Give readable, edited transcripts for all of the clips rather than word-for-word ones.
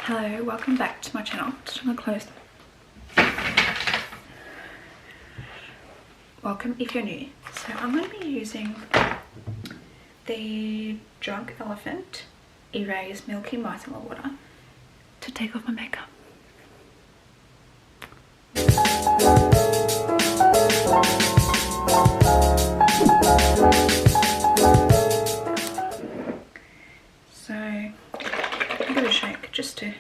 Hello, welcome back to my channel. Just gonna close. Welcome if you're new. So I'm going to be using the Drunk Elephant E-Rase Milky Micellar water to take off my makeup. So give it a shake just to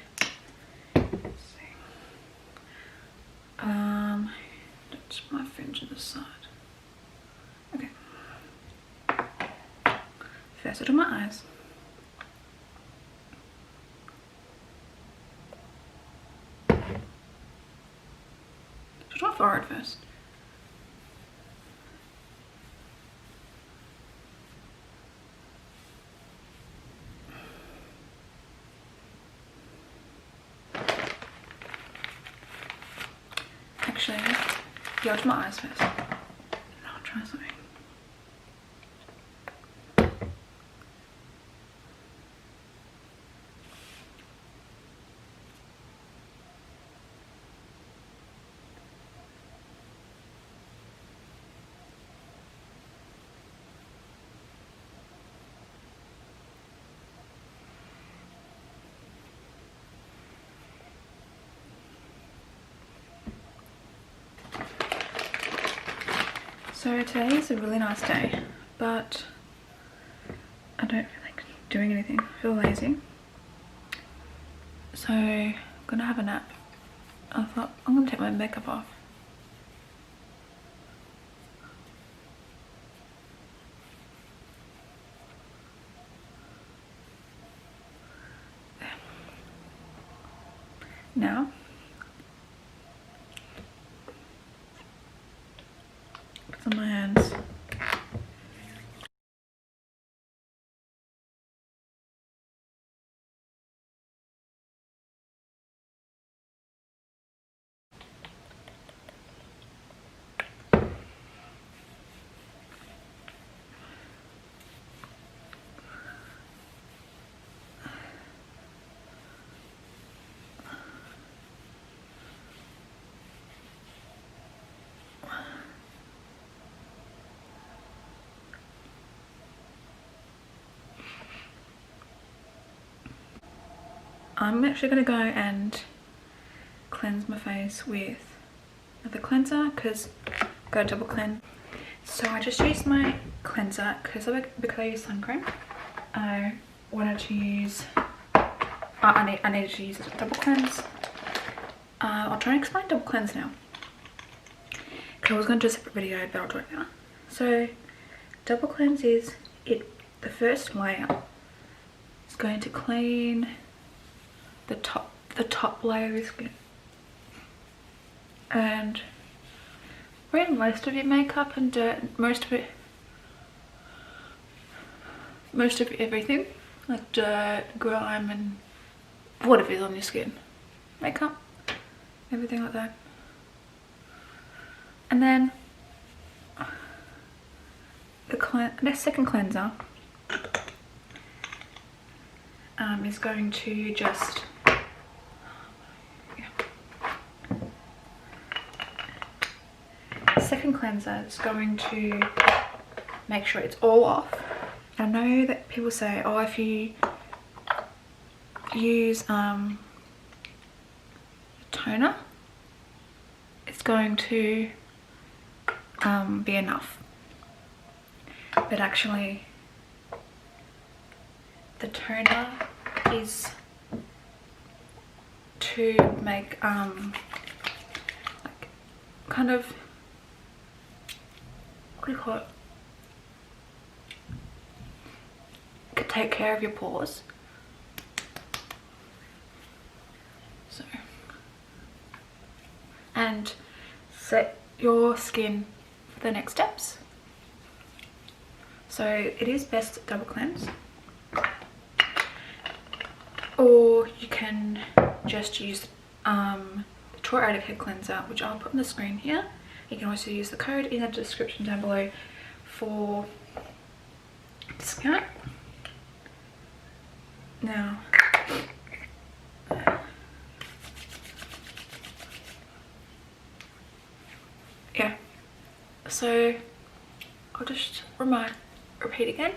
that's my fringe on the side. Okay. First I do my eyes. So do my forehead first. Actually, yeah, I'll do my eyes first. I'll try something. So today is a really nice day, but I don't feel like doing anything. I feel lazy. So I'm gonna have a nap. I thought I'm gonna take my makeup off. There. Now on my hands. I'm actually going to go and cleanse my face with the cleanser because I got a double cleanse. So I just used my cleanser because I use sun cream. I wanted to use, I needed to use a double cleanse. I'll try and explain double cleanse now because I was going to do a separate video, but I'll do it now. So double cleanse is the first layer is going to clean the top layer of your skin, and really most of your makeup and dirt, most of everything like dirt, grime and whatever is on your skin, makeup, everything like that. And then the second cleanser is going to just second cleanser is going to make sure it's all off. I know that people say, oh, if you use toner, it's going to be enough, but actually the toner is to make like kind of, what do you call it, could take care of your pores. So, and set your skin for the next steps. So it is best to double cleanse, or you can just use the Troiareuke cleanser, which I'll put on the screen here. You can also use the code in the description down below for discount. Now so I'll just repeat again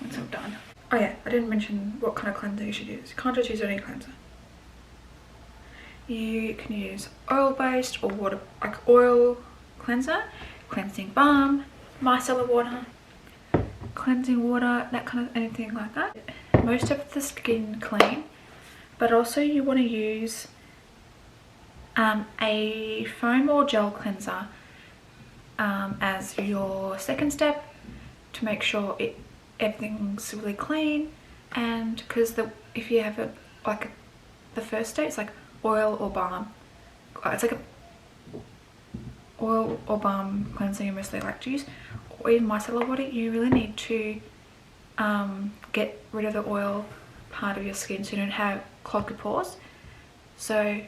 once I'm done. Oh yeah, I didn't mention what kind of cleanser you should use. You can't just use any cleanser. You can use oil-based or water, like oil cleanser, cleansing balm, micellar water, cleansing water, that kind of anything like that. Most of the skin clean, but also you want to use a foam or gel cleanser as your second step to make sure everything's really clean. And because if you have the first step, it's like oil or balm. It's like a oil or balm cleanser you mostly like to use, or even micellar water. You really need to get rid of the oil part of your skin so you don't have clogged pores. So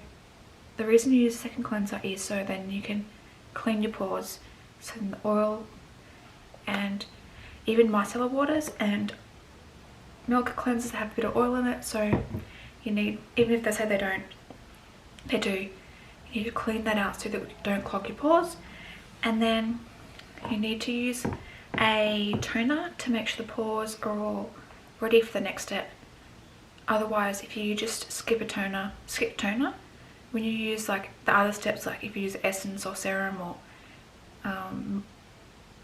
the reason you use a second cleanser is so then you can clean your pores. So then the oil and even micellar waters and milk cleansers have a bit of oil in it, so you need, even if they say they don't, they do, you need to clean that out so that you don't clog your pores. And then you need to use a toner to make sure the pores are all ready for the next step. Otherwise, if you just skip toner, when you use like the other steps, like if you use essence or serum or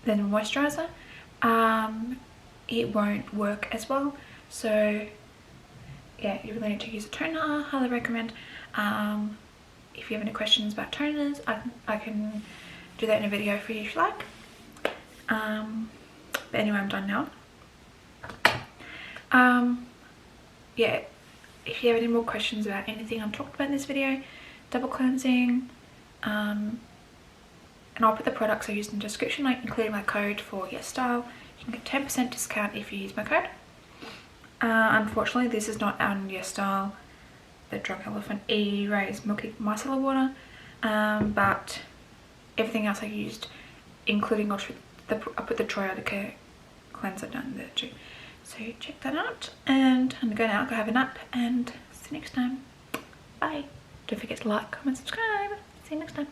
then moisturizer, it won't work as well. So yeah, you really need to use a toner. I highly recommend. If you have any questions about toners, I can do that in a video for you if you like. But anyway, I'm done now. Yeah, if you have any more questions about anything I've talked about in this video, double cleansing, and I'll put the products I used in the description, like including my code for YesStyle. You can get 10% discount if you use my code. Unfortunately, this is not on YesStyle, the Drunk Elephant E-Rase Milki Micellar Water, but everything else I used, including I put the Troiareuke cleanser down there too. So check that out, and I'm going out, go have a nap, and see you next time. Bye. Don't forget to like, comment, subscribe. See you next time.